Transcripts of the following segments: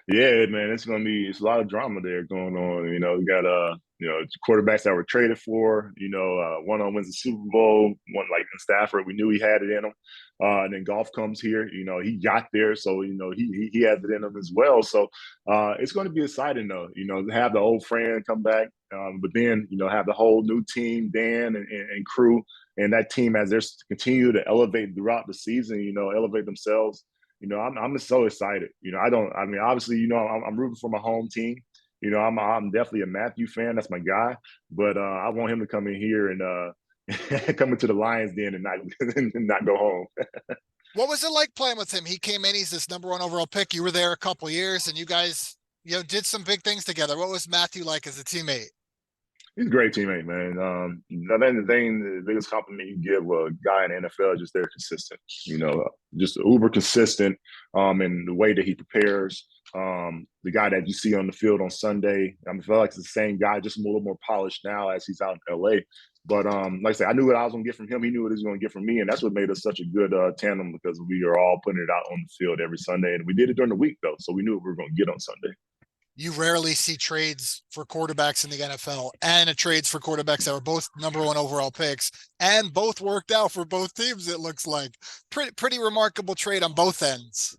Yeah, man, it's a lot of drama there going on. We got quarterbacks that were traded for. One on wins the Super Bowl, one like in Stafford. We knew he had it in him. And then Golf comes here. He got there, so he has it in him as well. So it's going to be exciting though. To have the old friend come back, but then have the whole new team, Dan and crew, and that team as they continue to elevate throughout the season. Elevate themselves. I'm just so excited. Obviously, I'm rooting for my home team. I'm definitely a Matthew fan. That's my guy. But I want him to come in here and come into the Lions den and not and not go home. What was it like playing with him? He came in, he's this number one overall pick. You were there a couple of years and you guys, did some big things together. What was Matthew like as a teammate? He's a great teammate, man. The biggest compliment you give a guy in the NFL is just they're consistent. Just uber consistent. In the way that he prepares. The guy that you see on the field on Sunday, I feel like it's the same guy, just a little more polished now as he's out in LA. But like I said, I knew what I was going to get from him. He knew what he was going to get from me, and that's what made us such a good tandem because we are all putting it out on the field every Sunday, and we did it during the week though, so we knew what we were going to get on Sunday. You rarely see trades for quarterbacks in the NFL and trades for quarterbacks that were both number one overall picks and both worked out for both teams. It looks like pretty remarkable trade on both ends.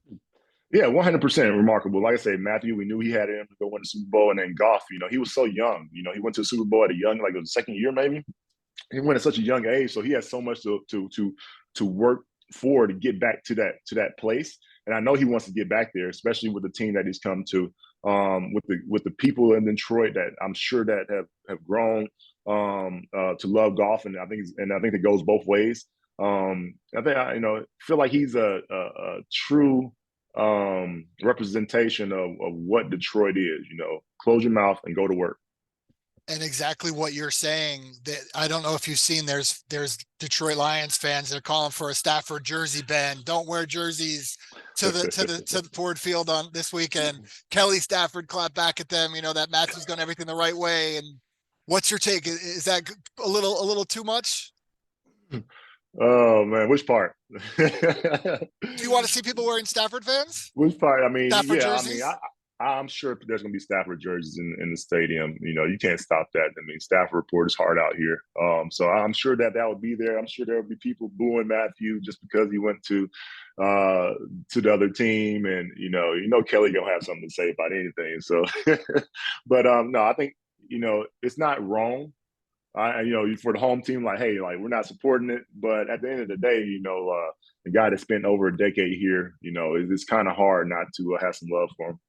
Yeah, 100% remarkable. Like I said, Matthew, we knew he had him to go win the Super Bowl, and then Goff, he was so young. He went to the Super Bowl at a young, like the second year maybe. He went at such a young age, so he has so much to work for to get back to that place. And I know he wants to get back there, especially with the team that he's come to, with the people in Detroit that I'm sure that have grown to love golf, and I think it goes both ways. I feel like he's a true representation of what Detroit is. Close your mouth and go to work. And exactly what you're saying, that I don't know if you've seen, there's Detroit Lions fans, they're calling for a Stafford jersey ban. Don't wear jerseys to the Ford Field on this weekend. Kelly Stafford clapped back at them, that Matthew's done everything the right way. And what's your take? Is that a little too much? Oh man, which part? Do you want to see people wearing Stafford fans? Which part? I mean, Stafford yeah, jerseys? I'm sure there's going to be Stafford jerseys in the stadium. You can't stop that. I mean, Stafford report is hard out here. So I'm sure that would be there. I'm sure there will be people booing Matthew just because he went to the other team, and Kelly gonna have something to say about anything. So, but no, I think it's not wrong. For the home team, like, hey, like we're not supporting it, but at the end of the day, the guy that spent over a decade here, it's kind of hard not to have some love for him.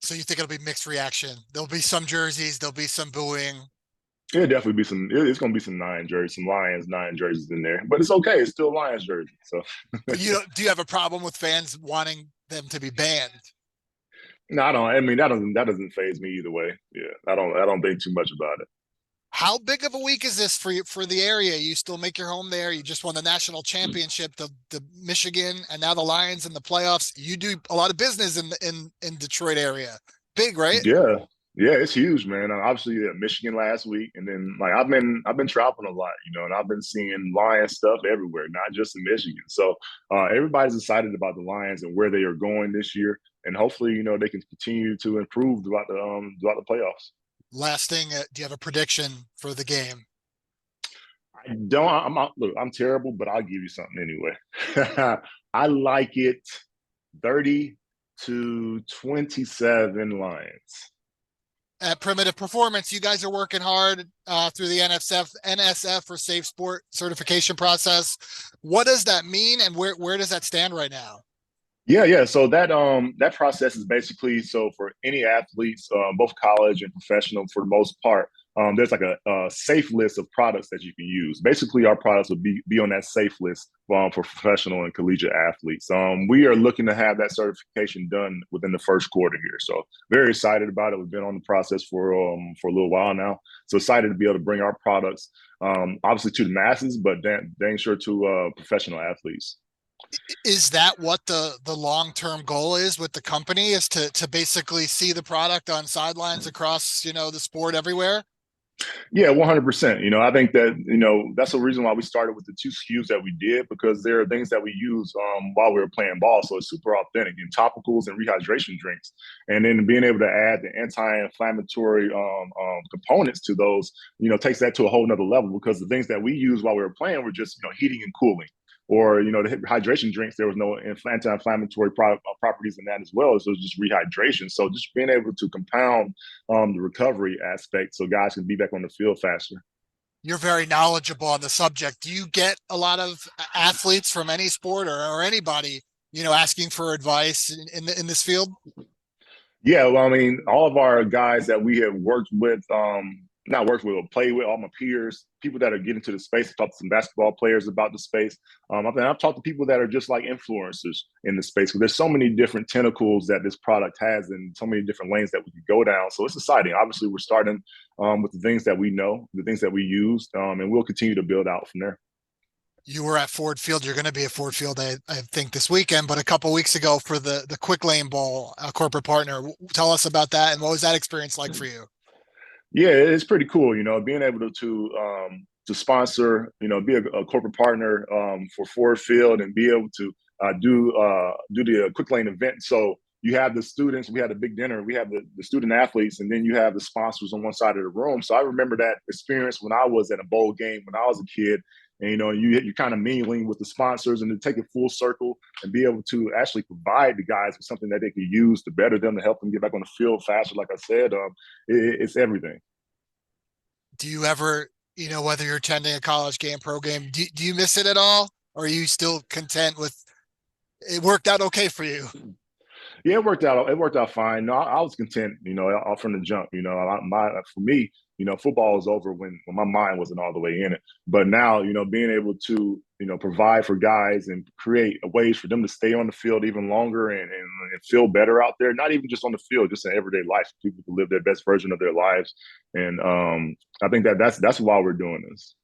So you think it'll be mixed reaction? There'll be some jerseys, there'll be some booing. It'll definitely be some. It's going to be some nine jerseys, some Lions nine jerseys in there, but it's okay. It's still Lions jersey. So, But do you have a problem with fans wanting them to be banned? no, I don't. I mean, that doesn't phase me either way. Yeah, I don't think too much about it. How big of a week is this for you, for the area? You still make your home there. You just won the national championship, the Michigan, and now the Lions in the playoffs. You do a lot of business in Detroit area. Big, right? Yeah, yeah, it's huge, man. Obviously, Michigan last week, and then like I've been traveling a lot, and I've been seeing Lions stuff everywhere, not just in Michigan. So everybody's excited about the Lions and where they are going this year, and hopefully, they can continue to improve throughout the playoffs. Last thing, do you have a prediction for the game? I don't. Look. I'm terrible, but I'll give you something anyway. I like it 30-27 Lions. At Primitive Performance, you guys are working hard through the NSF or Safe Sport certification process. What does that mean, and where does that stand right now? Yeah. So that process is basically so for any athletes, both college and professional, for the most part. There's like a safe list of products that you can use. Basically, our products will be on that safe list for professional and collegiate athletes. We are looking to have that certification done within the first quarter here. So very excited about it. We've been on the process for a little while now. So excited to be able to bring our products, obviously to the masses, but dang sure to professional athletes. Is that what the long-term goal is with the company, is to basically see the product on sidelines across, the sport everywhere? Yeah, 100%. I think that, that's the reason why we started with the two SKUs that we did, because there are things that we use while we were playing ball. So it's super authentic, and topicals and rehydration drinks. And then being able to add the anti-inflammatory components to those, takes that to a whole nother level, because the things that we use while we were playing were just, heating and cooling. Or, the hydration drinks, there was no anti-inflammatory properties in that as well. So it was just rehydration. So just being able to compound the recovery aspect so guys can be back on the field faster. You're very knowledgeable on the subject. Do you get a lot of athletes from any sport or anybody, asking for advice in this field? Yeah, well, I mean, all of our guys that we have worked with, not worked with, or played with, all my peers, people that are getting to the space. I've talked to some basketball players about the space. I've talked to people that are just like influencers in the space, because there's so many different tentacles that this product has, and so many different lanes that we could go down. So it's exciting. Obviously, we're starting with the things that we know, the things that we used, and we'll continue to build out from there. You were at Ford Field. You're going to be at Ford Field, I think, this weekend, but a couple of weeks ago for the Quick Lane Bowl, a corporate partner. Tell us about that, and what was that experience like for you? Yeah, it's pretty cool. Being able to sponsor, be a corporate partner for Ford Field, and be able to do the quick lane event. So you have the students, we had a big dinner, we have the student athletes, and then you have the sponsors on one side of the room. So I remember that experience when I was at a bowl game when I was a kid. And you're kind of mingling with the sponsors, and to take it full circle and be able to actually provide the guys with something that they could use to better them, to help them get back on the field faster. Like I said, it's everything. Do you ever, whether you're attending a college game, pro game, do you miss it at all? Or are you still content with it worked out okay for you? Yeah, it worked out. It worked out fine. No, I was content. Off from the jump. For me, football was over when my mind wasn't all the way in it. But now, being able to provide for guys and create ways for them to stay on the field even longer, and feel better out there. Not even just on the field, just in everyday life. People can live their best version of their lives, and I think that's why we're doing this.